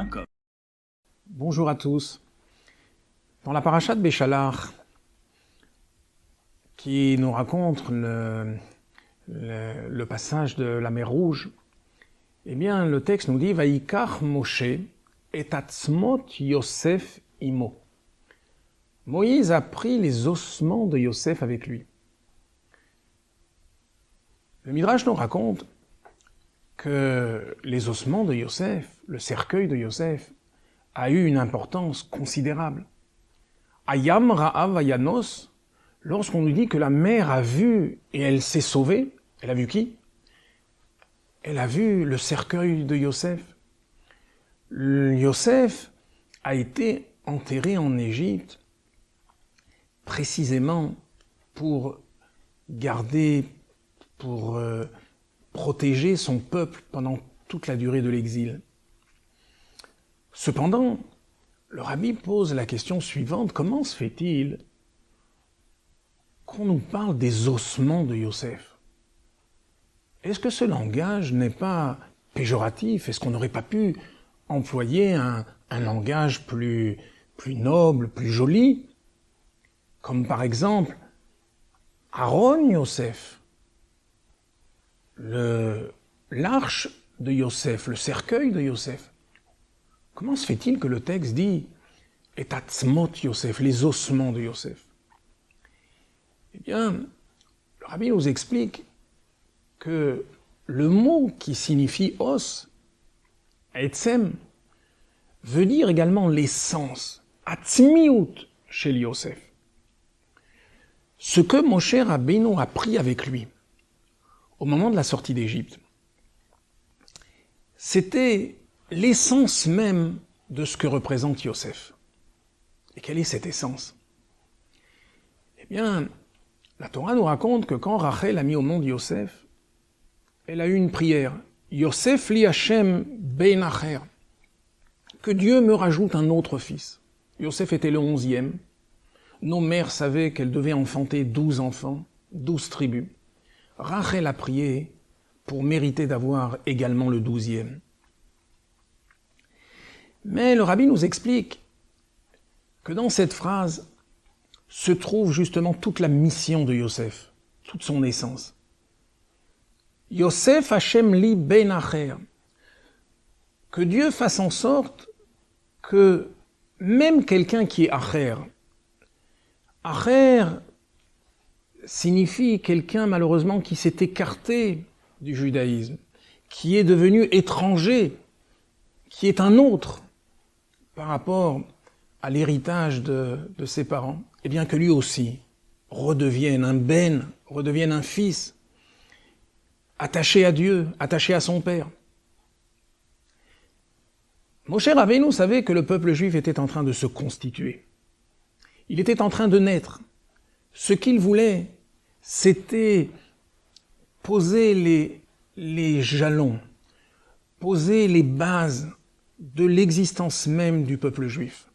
Béchalach.com. Bonjour à tous. Dans la paracha de Béchalach, qui nous raconte le passage de la mer Rouge, eh bien, le texte nous dit « Vaïkar Moshe et atzmot Yosef imo ». Moïse a pris les ossements de Yosef avec lui. Le Midrash nous raconte que les ossements de Yosef, le cercueil de Yosef, a eu une importance considérable. Ayam Ra'av Ayanos, lorsqu'on nous dit que la mer a vu et elle s'est sauvée, elle a vu qui? Elle a vu le cercueil de Yosef. Yosef a été enterré en Égypte précisément pour garder, pour protéger son peuple pendant toute la durée de l'exil. Cependant, le rabbi pose la question suivante, comment se fait-il qu'on nous parle des ossements de Yosef? Est-ce que ce langage n'est pas péjoratif? Est-ce qu'on n'aurait pas pu employer un langage plus noble, plus joli? Comme par exemple, Aaron Yosef, l'arche de Yosef, le cercueil de Yosef. Comment se fait-il que le texte dit « et atzmot Yosef », les ossements de Yosef? Eh bien, le rabbi nous explique que le mot qui signifie os, etzem, veut dire également l'essence, atzmiut chez Yosef. Ce que Moshe Rabbeinu a pris avec lui au moment de la sortie d'Égypte, c'était l'essence même de ce que représente Yosef. Et quelle est cette essence? Eh bien, la Torah nous raconte que quand Rachel a mis au monde Yosef, elle a eu une prière. Yosef li Hashem ben acher. Que Dieu me rajoute un autre fils. Yosef était le 11e. Nos mères savaient qu'elles devaient enfanter 12 enfants, 12 tribus. Rachel a prié pour mériter d'avoir également le 12e. Mais le rabbi nous explique que dans cette phrase se trouve justement toute la mission de Yosef, toute son essence. Yosef Hashem li ben acher. Que Dieu fasse en sorte que même quelqu'un qui est acher, acher signifie quelqu'un malheureusement qui s'est écarté du judaïsme, qui est devenu étranger, qui est un autre par rapport à l'héritage de ses parents, et bien que lui aussi redevienne un ben, redevienne un fils, attaché à Dieu, attaché à son père. Moshe Rabbeinu savait que le peuple juif était en train de se constituer. Il était en train de naître. Ce qu'il voulait, c'était poser les jalons, poser les bases de l'existence même du peuple juif.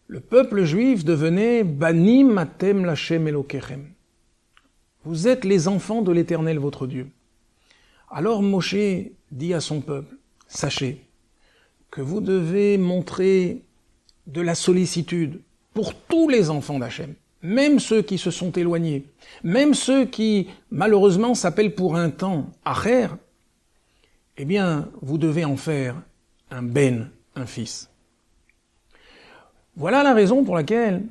Le peuple juif devenait « Banim atem lachem elokechem ». Vous êtes les enfants de l'Éternel votre Dieu. Alors Moshe dit à son peuple, sachez que vous devez montrer de la sollicitude pour tous les enfants d'Hachem, même ceux qui se sont éloignés, même ceux qui malheureusement s'appellent pour un temps acher, eh bien vous devez en faire un ben, un fils. Voilà la raison pour laquelle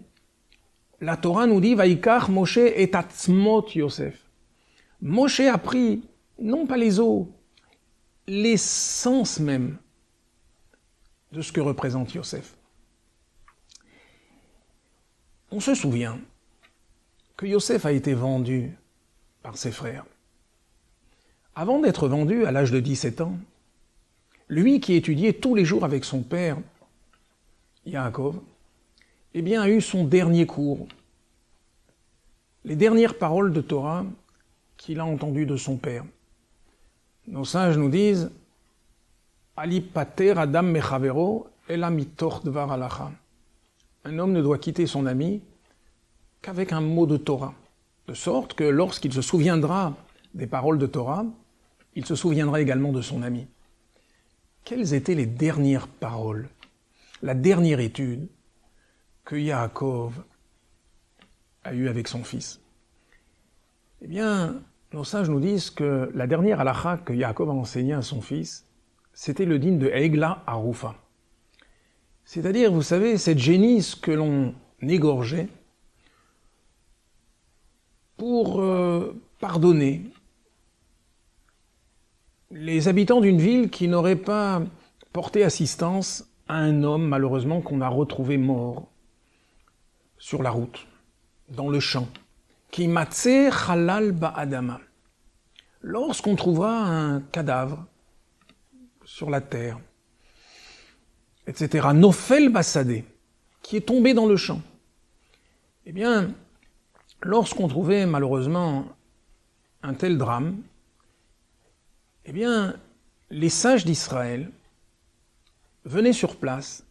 la Torah nous dit « Vaïkar Moshe et atzmot Yosef ». Moshe a pris, non pas les os, l'essence même de ce que représente Yosef. On se souvient que Yosef a été vendu par ses frères. Avant d'être vendu à l'âge de 17 ans, lui qui étudiait tous les jours avec son père, Yaakov, eh bien, a eu son dernier cours. Les dernières paroles de Torah qu'il a entendues de son père. Nos sages nous disent Ali pater adam mechavero ela mitor dvar halacha. Un homme ne doit quitter son ami qu'avec un mot de Torah, de sorte que lorsqu'il se souviendra des paroles de Torah, il se souviendra également de son ami. quelles étaient les dernières paroles, la dernière étude que Yaakov a eue avec son fils? Eh bien, nos sages nous disent que la dernière halakha que Yaakov a enseignée à son fils, c'était le din de Egla Arufa. C'est-à-dire, vous savez, cette génisse que l'on égorgeait pour pardonner les habitants d'une ville qui n'auraient pas porté assistance à un homme, malheureusement, qu'on a retrouvé mort sur la route, dans le champ. Ki matzeh halal ba'adama. Lorsqu'on trouvera un cadavre sur la terre, etc., nofel basadé, qui est tombé dans le champ, eh bien, lorsqu'on trouvait malheureusement un tel drame, eh bien, les sages d'Israël venaient sur place,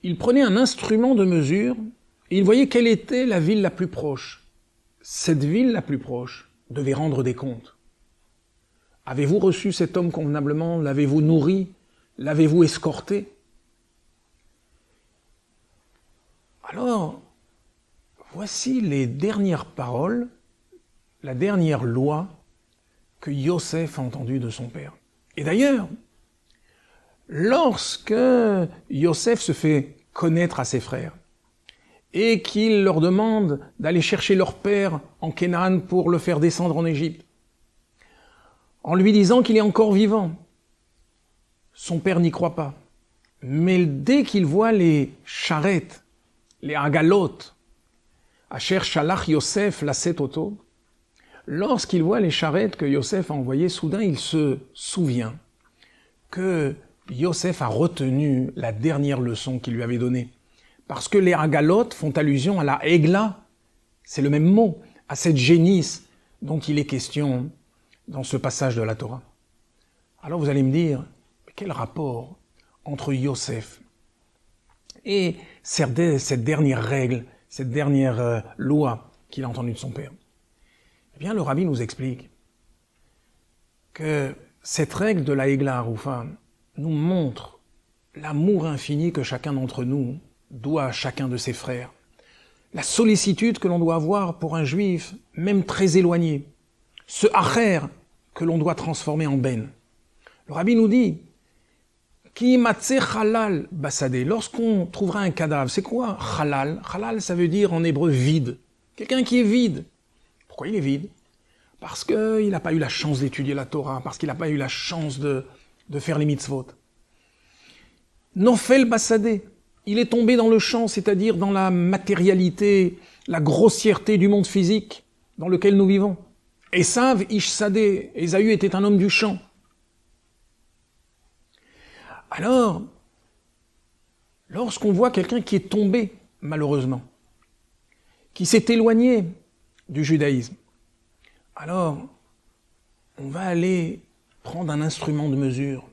ils prenaient un instrument de mesure et ils voyaient quelle était la ville la plus proche. Cette ville la plus proche devait rendre des comptes. Avez-vous reçu cet homme convenablement? L'avez-vous nourri? L'avez-vous escorté? Alors, voici les dernières paroles, la dernière loi que Yosef a entendue de son père. Et d'ailleurs, lorsque Yosef se fait connaître à ses frères et qu'il leur demande d'aller chercher leur père en Canaan pour le faire descendre en Égypte, en lui disant qu'il est encore vivant, son père n'y croit pas. Mais dès qu'il voit les charrettes, les agalot, Asher Shalach Yosef Laset Oto, lorsqu'il voit les charrettes que Yosef a envoyées, soudain il se souvient que Yosef a retenu la dernière leçon qu'il lui avait donnée. Parce que les agalot font allusion à la egla, c'est le même mot, à cette génisse dont il est question dans ce passage de la Torah. Alors vous allez me dire, quel rapport entre Yosef et cette dernière règle, cette dernière loi qu'il a entendue de son père? Eh bien, le rabbi nous explique que cette règle de la Egla Arufa nous montre l'amour infini que chacun d'entre nous doit à chacun de ses frères, la sollicitude que l'on doit avoir pour un juif, même très éloigné, ce acher que l'on doit transformer en ben. Le rabbi nous dit Ki matzeh halal basadé. Lorsqu'on trouvera un cadavre, c'est quoi halal? Halal, ça veut dire en hébreu vide. Quelqu'un qui est vide. Pourquoi il est vide? Parce qu'il n'a pas eu la chance d'étudier la Torah, parce qu'il n'a pas eu la chance de faire les mitzvot. Nofel basadé. Il est tombé dans le champ, c'est-à-dire dans la matérialité, la grossièreté du monde physique dans lequel nous vivons. Esav ish sadé. Ésaü était un homme du champ. Alors, lorsqu'on voit quelqu'un qui est tombé, malheureusement, qui s'est éloigné du judaïsme, alors on va aller prendre un instrument de mesure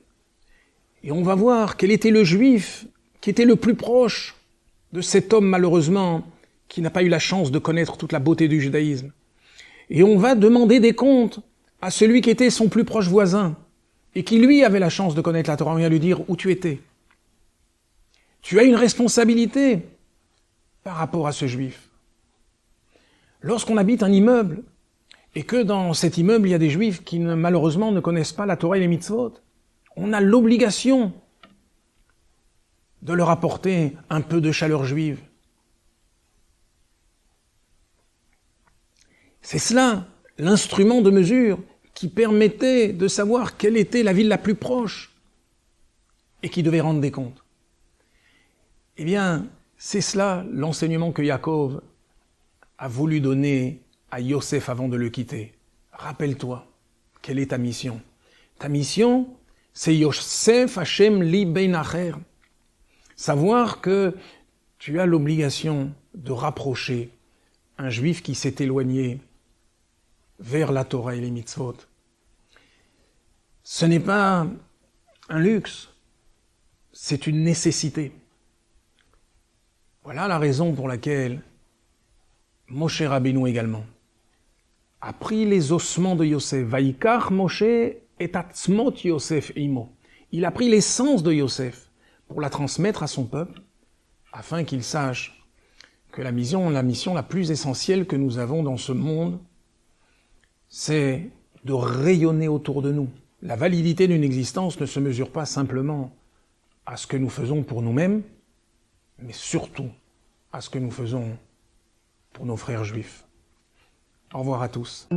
et on va voir quel était le juif qui était le plus proche de cet homme, malheureusement, qui n'a pas eu la chance de connaître toute la beauté du judaïsme. Et on va demander des comptes à celui qui était son plus proche voisin, et qui lui avait la chance de connaître la Torah. On vient lui dire où tu étais. Tu as une responsabilité par rapport à ce juif. Lorsqu'on habite un immeuble, et que dans cet immeuble il y a des juifs qui malheureusement ne connaissent pas la Torah et les mitzvot, on a l'obligation de leur apporter un peu de chaleur juive. C'est cela, l'instrument de mesure qui permettait de savoir quelle était la ville la plus proche et qui devait rendre des comptes. Eh bien, c'est cela l'enseignement que Yaakov a voulu donner à Yosef avant de le quitter. Rappelle-toi, quelle est ta mission? Ta mission, c'est Yosef Hashem li ben acher. Savoir que tu as l'obligation de rapprocher un juif qui s'est éloigné vers la Torah et les mitzvot. Ce n'est pas un luxe, c'est une nécessité. Voilà la raison pour laquelle Moshe Rabbeinu également a pris les ossements de Yosef. Vaikach Moshe et atzmot Yosef imo. Il a pris l'essence de Yosef pour la transmettre à son peuple, afin qu'il sache que la mission la plus essentielle que nous avons dans ce monde, c'est de rayonner autour de nous. La validité d'une existence ne se mesure pas simplement à ce que nous faisons pour nous-mêmes, mais surtout à ce que nous faisons pour nos frères juifs. Au revoir à tous.